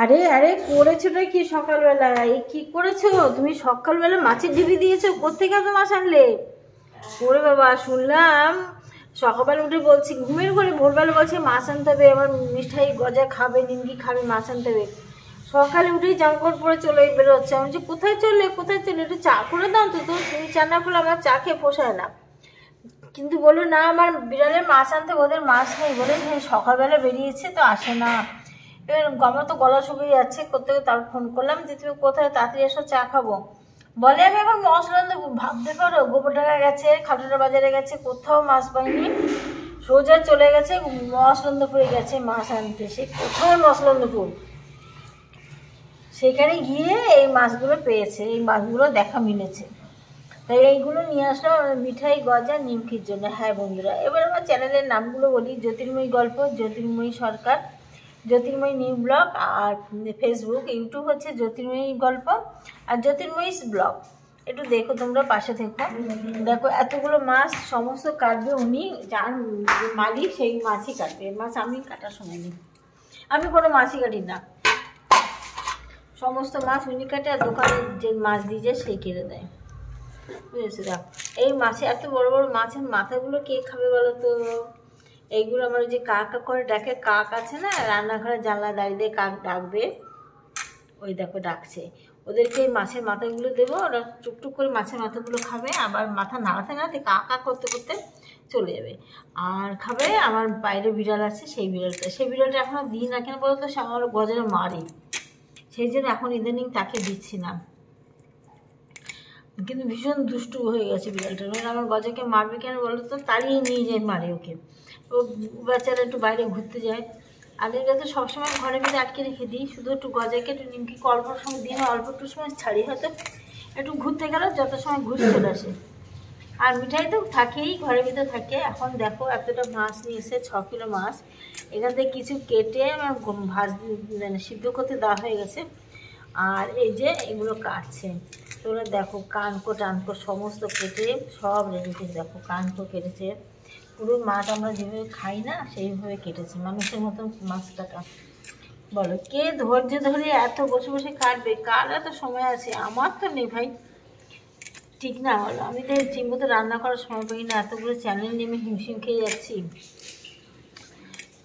আরে আরে করেছোটা কি সকালবেলা? এই কি করেছো তুমি? সকালবেলা মাছের ডিবি দিয়েছো? কোত্থেকে এত মাছ আনলে? ওরে বাবা, শুনলাম সকালবেলা উঠে বলছি, ঘুমের ঘরে ভোরবেলা বলছে মাছ আনতে হবে, আবার মিঠাই গজা খাবে, নিমকি খাবে, মাছ আনতে হবে। সকালে উঠেই জামকাপড় পরে চলে বেরোচ্ছে। আমি বলছি কোথায় চললে কোথায় চললে, একটু চা করে দাও তো। তুমি চা না করলে আমার চা খেয়ে পোষায় না। কিন্তু বললো না, আমার বিড়ালের মাছ আনতে, ওদের মাছ নেই বলে সকালবেলা বেরিয়েছে তো আসে না। এবার আমার তো গলা শুকিয়ে যাচ্ছে করতে, তারপর ফোন করলাম যে তুমি কোথায়, তাড়াতাড়ি এসো, চা খাবো। বলে আমি এখন মশলা দেবো। ভাবতে পারো, গোবরডাঙ্গা গেছে, খাটুরা বাজারে গেছে, কোথাও মাছ পাইনি, সোজা চলে গেছে মসলন্দপুরে গেছে মাছ আনতে। সে কোথায় মসলন্দপুর, সেখানে গিয়ে এই মাছগুলো পেয়েছে, এই মাছগুলো দেখা মিলেছে। তাই এইগুলো নিয়ে আসলো মিঠাই গজা নিমকির জন্য। হ্যাঁ বন্ধুরা, এবার আমার চ্যানেলের নামগুলো বলি: জ্যোতির্ময়ী গল্প, জ্যোতির্ময়ী সরকার, জ্যোতির্ময়ী নিউ ব্লগ, আর ফেসবুক ইউটিউব হচ্ছে জ্যোতির্ময়ী গল্প আর জ্যোতির্ময়ী ব্লগ। একটু দেখো তোমরা, পাশে থেকো। দেখো এতগুলো মাছ সমস্ত কাটবে উনি, যার মালিক সেই মাছই কাটবে। মাছ আমি কাটার সময় নেই, আমি কোনো মাছই কাটি না। সমস্ত মাছ উনি কাটে, আর দোকানে যে মাছ দিয়ে যায় সেই কেটে দেয়। বুঝেছো? দেখ এই মাছে, এত বড় বড় মাছের মাথাগুলো কে খাবে বলো তো? এইগুলো আমার যে কাক করে ডাকে, কাক আছে না রান্নাঘরে জানলা দাঁড়িয়ে কাক ডাকবে, ওই দেখো ডাকছে। ওদেরকে এই মাছের মাথাগুলো দেবো, ওরা টুকটুক করে মাছের মাথাগুলো খাবে, আবার মাথা নাড়াতে নাড়াতে কা কা করতে করতে চলে যাবে আর খাবে। আমার বাইরে বিড়াল আছে, সেই বিড়ালটা এখনও দিই না। কেন বলতো, সে আমার গজারে মারে, সেই জন্য এখন ইদানিং তাকে দিচ্ছি না। কিন্তু ভীষণ দুষ্টু হয়ে গেছে বিড়ালটা। মানে আমার গজাকে মারবে কেন বলো তো, তাড়িয়ে নিয়ে যায় মারে ওকে। ও বাচ্চারা একটু বাইরে ঘুরতে যায়, আর এটা তো সবসময় ঘরের ভিতরে আটকে রেখে দিই। শুধু একটু গজাকে একটু নিমকি অল্প সময় দিই, অল্প একটু সময় ছাড়ি, হয়তো একটু ঘুরতে গেল, যত সময় ঘুরে চলে আসে। আর মিঠাই তো থাকেই, ঘরের ভিতরে থাকে। এখন দেখো এতটা মাছ নিয়ে এসে, 6 কিলো মাছ। এখান থেকে কিছু কেটে আমার মানে সিদ্ধ করতে দেওয়া হয়ে গেছে। আর এই যে এগুলো কাটছে, তোমরা দেখো কানকো টানকো সমস্ত কেটে সব রেডি করে। দেখো কানকো কেটেছে, পুরো মাছ আমরা যেভাবে খাই না সেইভাবে কেটেছে, মানুষের মতন মাছটাকা। বলো কে ধৈর্য ধরে এত বসে বসে কাটবে? কার এত সময় আছে? আমার তো নেই ভাই, ঠিক না? বলো, আমি তো ঠিক মতো রান্না করার সময় পাই না, এতগুলো চ্যানেল নিয়ে আমি হিমশিম খেয়ে যাচ্ছি।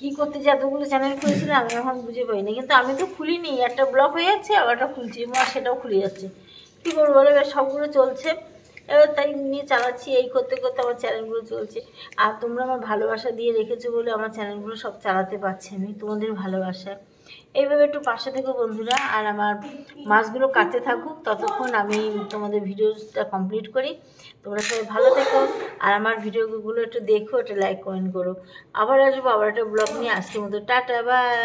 কী করতে যে এতগুলো চ্যানেল খুলেছিলাম আমি এখন বুঝে পাই না। কিন্তু আমি তো খুলিনি, একটা ব্লক হয়ে যাচ্ছে, আবার একটা খুলছি, আমার সেটাও খুলে যাচ্ছে। কী করবো বলো, এবার সবগুলো চলছে, এবার তাই নিয়ে চালাচ্ছি। এই করতে করতে আমার চ্যানেলগুলো চলছে। আর তোমরা আমার ভালোবাসা দিয়ে রেখেছো বলে আমার চ্যানেলগুলো সব চালাতে পারছি আমি, তোমাদের ভালোবাসা। এইভাবে একটু পাশে থেকো বন্ধুরা, আর আমার মাছগুলো কাটতে থাকুক, ততক্ষণ আমি তোমাদের ভিডিওটা কমপ্লিট করি। তোমরা সবাই ভালো থেকো, আর আমার ভিডিওগুলো একটু দেখো, একটা লাইক কমেন্ট করো। আবার আসবো আবার একটা ব্লগ নিয়ে। আজকের মতো টাটা, বাই।